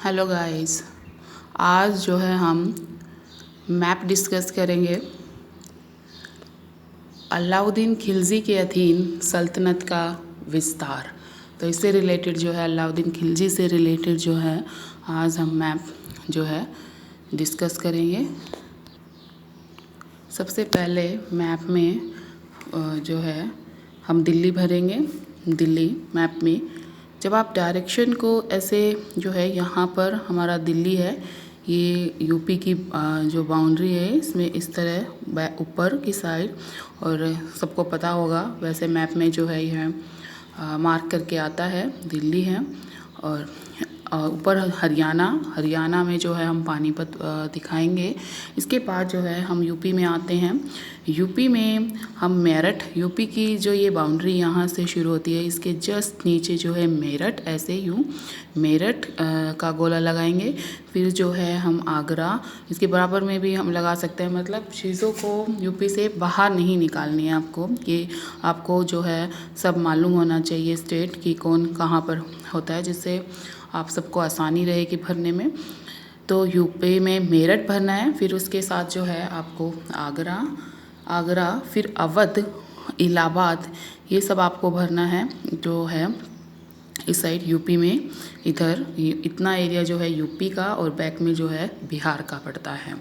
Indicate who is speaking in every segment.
Speaker 1: Hello guys, आज जो है हम मैप डिस्कस करेंगे अलाउद्दीन खिलजी के अधीन सल्तनत का विस्तार। तो इससे रिलेटेड जो है अलाउद्दीन खिलजी से रिलेटेड जो है आज हम मैप जो है डिस्कस करेंगे। सबसे पहले मैप में जो है हम दिल्ली भरेंगे। दिल्ली मैप में जब आप डायरेक्शन को ऐसे जो है यहाँ पर हमारा दिल्ली है, ये यूपी की जो बाउंड्री है इसमें इस तरह ऊपर की साइड, और सबको पता होगा वैसे मैप में जो है यह मार्क करके आता है दिल्ली है। और ऊपर हरियाणा में जो है हम पानीपत दिखाएंगे। इसके बाद जो है हम यूपी में आते हैं। यूपी में हम मेरठ, यूपी की जो ये बाउंड्री यहाँ से शुरू होती है इसके जस्ट नीचे जो है मेरठ, ऐसे यूँ मेरठ का गोला लगाएंगे। फिर जो है हम आगरा, इसके बराबर में भी हम लगा सकते हैं। मतलब चीज़ों को यूपी से बाहर नहीं निकालनी है आपको, कि आपको जो है सब मालूम होना चाहिए स्टेट की कौन कहाँ पर होता है, जिससे आप सबको आसानी रहेगी भरने में। तो यूपी में मेरठ भरना है। फिर उसके साथ जो है आपको आगरा, फिर अवध, इलाहाबाद, ये सब आपको भरना है जो है इस साइड यूपी में। इधर इतना एरिया जो है यूपी का, और बैक में जो है बिहार का पड़ता है।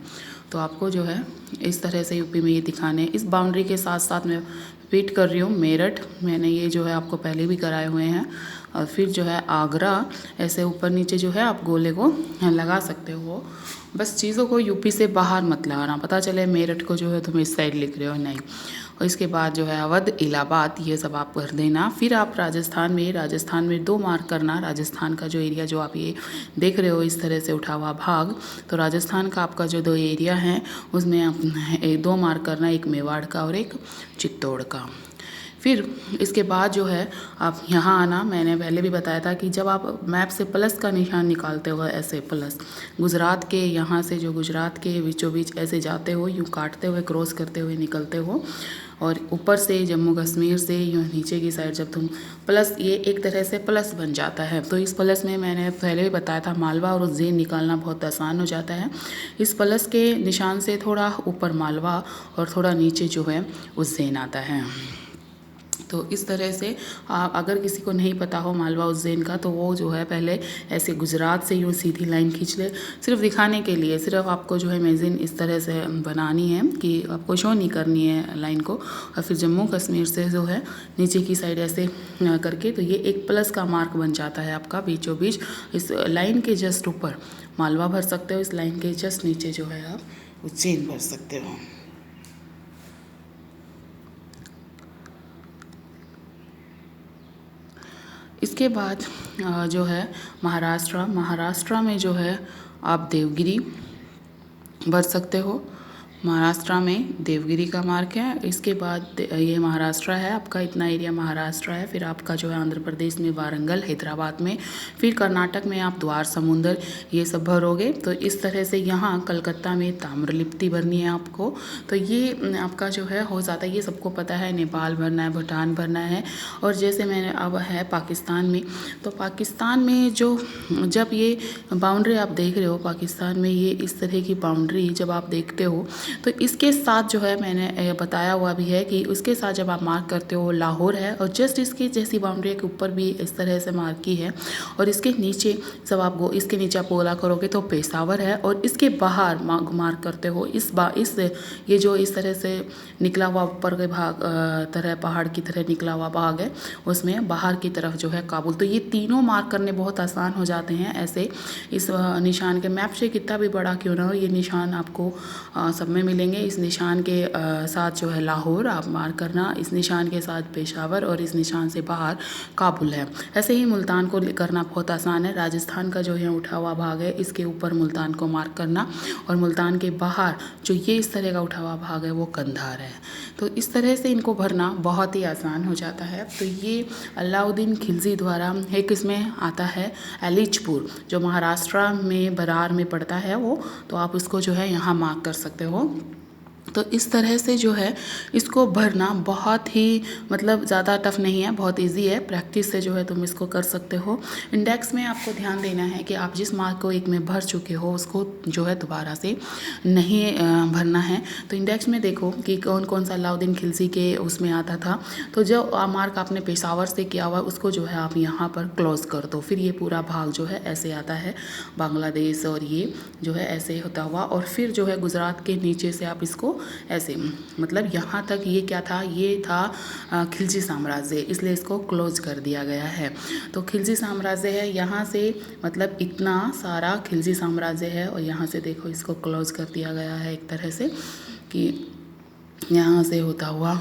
Speaker 1: तो आपको जो है इस तरह से यूपी में ये दिखाने, इस बाउंड्री के साथ साथ मैं रिपीट कर रही हूँ मेरठ, मैंने ये जो है आपको पहले भी कराए हुए हैं। और फिर जो है आगरा, ऐसे ऊपर नीचे जो है आप गोले को लगा सकते हो। बस चीज़ों को यूपी से बाहर मत लगाना, पता चले मेरठ को जो है तुम इस साइड लिख रहे हो, नहीं। और इसके बाद जो है अवध, इलाहाबाद, ये सब आप भर देना। फिर आप राजस्थान में 2 मार्क करना। राजस्थान का जो एरिया जो आप ये देख रहे हो इस तरह से उठा हुआ भाग, तो राजस्थान का आपका जो 2 एरिया है उसमें आप 2 मार्क करना, एक मेवाड़ का और एक चित्तौड़ का। फिर इसके बाद जो है आप यहाँ आना। मैंने पहले भी बताया था कि जब आप मैप से प्लस का निशान निकालते हो, ऐसे प्लस गुजरात के यहाँ से, जो गुजरात के बीचों बीच ऐसे जाते हो, यूँ काटते हुए क्रॉस करते हुए निकलते हो, और ऊपर से जम्मू कश्मीर से यूँ नीचे की साइड जब तुम प्लस, ये एक तरह से प्लस बन जाता है। तो इस प्लस में मैंने पहले भी बताया था मालवा और उज्जैन निकालना बहुत आसान हो जाता है। इस प्लस के निशान से थोड़ा ऊपर मालवा और थोड़ा नीचे जो है उज्जैन आता है। तो इस तरह से अगर किसी को नहीं पता हो मालवा उज्जैन का, तो वो जो है पहले ऐसे गुजरात से यूँ सीधी लाइन खींच ले, सिर्फ दिखाने के लिए। सिर्फ आपको जो है इमेजिन इस तरह से बनानी है कि आपको शो नहीं करनी है लाइन को। और फिर जम्मू कश्मीर से जो है नीचे की साइड ऐसे करके, तो ये एक प्लस का मार्क बन जाता है आपका बीचों बीच। इस लाइन के जस्ट ऊपर मालवा भर सकते हो, इस लाइन के जस्ट नीचे जो है आप उज्जैन भर सकते हो। इसके बाद जो है महाराष्ट्र में जो है आप देवगिरी भर सकते हो। महाराष्ट्र में देवगिरी का मार्क है। इसके बाद ये महाराष्ट्र है आपका, इतना एरिया महाराष्ट्र है। फिर आपका जो है आंध्र प्रदेश में वारंगल, हैदराबाद में, फिर कर्नाटक में आप द्वार समुंदर, ये सब भरोगे। तो इस तरह से यहाँ कलकत्ता में ताम्रलिप्ति भरनी है आपको। तो ये आपका जो है हो जाता है, ये सबको पता है। नेपाल भरना है, भूटान भरना है। और जैसे मैंने अब है पाकिस्तान में, तो पाकिस्तान में जो जब ये बाउंड्री आप देख रहे हो पाकिस्तान में, ये इस तरह की बाउंड्री जब आप देखते हो, तो इसके साथ जो है मैंने बताया हुआ भी है कि उसके साथ जब आप मार्क करते हो लाहौर है, और जस्ट इसकी जैसी बाउंड्री के ऊपर भी इस तरह से मार्क की है। और इसके नीचे जब आप इसके नीचे आप गोला करोगे तो पेशावर है, और इसके बाहर मार्क करते हो इस ये जो इस तरह से निकला हुआ ऊपर के भाग तरह पहाड़ की तरह निकला हुआ भाग है, उसमें बाहर की तरफ जो है काबुल। तो ये तीनों मार्क करने बहुत आसान हो जाते हैं ऐसे। इस निशान के मैप से कितना भी बड़ा क्यों ना हो, ये निशान आपको सब में मिलेंगे। इस निशान के साथ जो है लाहौर आप मार्क करना, इस निशान के साथ पेशावर, और इस निशान से बाहर काबुल है। ऐसे ही मुल्तान को करना बहुत आसान है। राजस्थान का जो है उठा हुआ भाग है, इसके ऊपर मुल्तान को मार्क करना, और मुल्तान के बाहर जो ये इस तरह का उठा हुआ भाग है वो कंधार है। तो इस तरह से इनको भरना बहुत ही आसान हो जाता है। तो ये अलाउद्दीन खिलजी द्वारा एक इसमें आता है एलिचपुर, जो महाराष्ट्र में बरार में पड़ता है वो, तो आप उसको जो है यहाँ मार्क कर सकते हो। तो इस तरह से जो है इसको भरना बहुत ही मतलब ज़्यादा टफ नहीं है, बहुत इजी है। प्रैक्टिस से जो है तुम इसको कर सकते हो। इंडेक्स में आपको ध्यान देना है कि आप जिस मार्क को एक में भर चुके हो उसको जो है दोबारा से नहीं भरना है। तो इंडेक्स में देखो कि कौन कौन सा अलाउद्दीन खिलजी के उसमें आता था। तो जो मार्क आपने पेशावर से किया हुआ उसको जो है आप यहाँ पर क्लोज कर दो। फिर ये पूरा भाग जो है ऐसे आता है बांग्लादेश, और ये जो है ऐसे होता हुआ, और फिर जो है गुजरात के नीचे से आप इसको ऐसे मतलब यहाँ तक ये क्या था, ये था खिलजी साम्राज्य, इसलिए इसको क्लोज कर दिया गया है। तो खिलजी साम्राज्य है यहाँ से, मतलब इतना सारा खिलजी साम्राज्य है, और यहाँ से देखो इसको क्लोज कर दिया गया है एक तरह से कि यहाँ से होता हुआ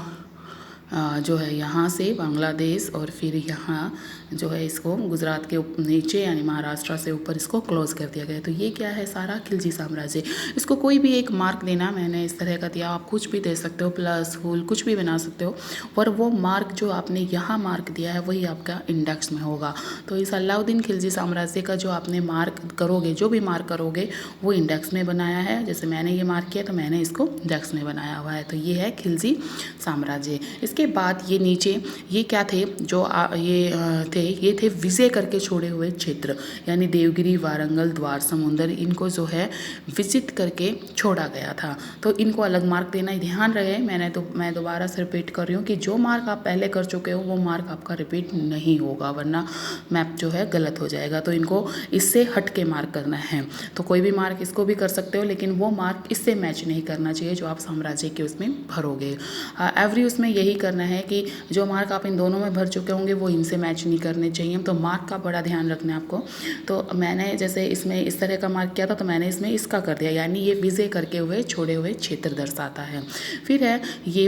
Speaker 1: जो है यहाँ से बांग्लादेश, और फिर यहाँ जो है इसको गुजरात के नीचे यानी महाराष्ट्र से ऊपर इसको क्लोज कर दिया गया। तो ये क्या है, सारा खिलजी साम्राज्य। इसको कोई भी एक मार्क देना, मैंने इस तरह का दिया, आप कुछ भी दे सकते हो, प्लस फुल कुछ भी बना सकते हो, पर वो मार्क जो आपने यहाँ मार्क दिया है वही आपका इंडेक्स में होगा। तो इस अलाउद्दीन खिलजी साम्राज्य का जो आपने मार्क करोगे, जो भी मार्क करोगे वो इंडेक्स में बनाया है। जैसे मैंने ये मार्क किया तो मैंने इसको इंडेक्स में बनाया हुआ है। तो ये है खिलजी साम्राज्य। इसके बाद ये नीचे ये क्या थे, जो ये थे विजय करके छोड़े हुए क्षेत्र, यानी देवगिरी, वारंगल, द्वार समुंदर, इनको जो है विजित करके छोड़ा गया था। तो इनको अलग मार्क देना, ध्यान रहे। मैं दोबारा से रिपीट कर रही हूँ कि जो मार्क आप पहले कर चुके हो वो मार्क आपका रिपीट नहीं होगा, वरना मैप जो है गलत हो जाएगा। तो इनको इससे हट के मार्क करना है। तो कोई भी मार्क इसको भी कर सकते हो, लेकिन वो मार्क इससे मैच नहीं करना चाहिए जो आप साम्राज्य के उसमें भरोगे। एवरी उसमें यही करना है कि जो मार्क आप इन दोनों में भर चुके होंगे वो इनसे मैच नहीं करने चाहिए। तो मार्क का बड़ा ध्यान रखना है आपको। तो मैंने जैसे इसमें इस तरह का मार्क किया था, तो मैंने इसमें इसका कर दिया, यानी ये विजय करके हुए छोड़े हुए क्षेत्र दर्शाता है। फिर है ये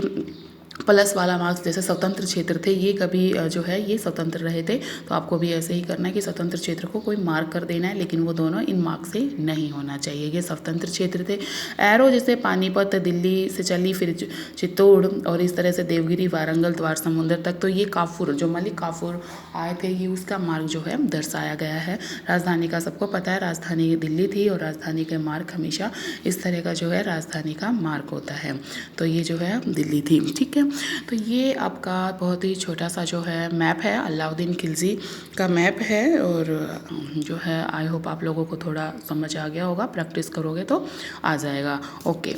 Speaker 1: प्लस वाला मार्क्स, जैसे स्वतंत्र क्षेत्र थे, ये कभी जो है ये स्वतंत्र रहे थे, तो आपको भी ऐसे ही करना है कि स्वतंत्र क्षेत्र को कोई मार्क कर देना है, लेकिन वो दोनों इन मार्क्स से नहीं होना चाहिए। ये स्वतंत्र क्षेत्र थे। एरो जैसे पानीपत दिल्ली से चली, फिर चित्तौड़, और इस तरह से देवगिरी, वारंगल, द्वार समुंदर तक। तो ये काफूर, जो मलिक काफूर आए थे, ये उसका मार्ग जो है दर्शाया गया है। राजधानी का सबको पता है, राजधानी दिल्ली थी, और राजधानी के मार्ग हमेशा इस तरह का जो है राजधानी का मार्ग होता है। तो ये जो है दिल्ली थी, ठीक है। तो ये आपका बहुत ही छोटा सा जो है मैप है, अलाउद्दीन खिलजी का मैप है। और जो है आई होप आप लोगों को थोड़ा समझ आ गया होगा, प्रैक्टिस करोगे तो आ जाएगा। ओके।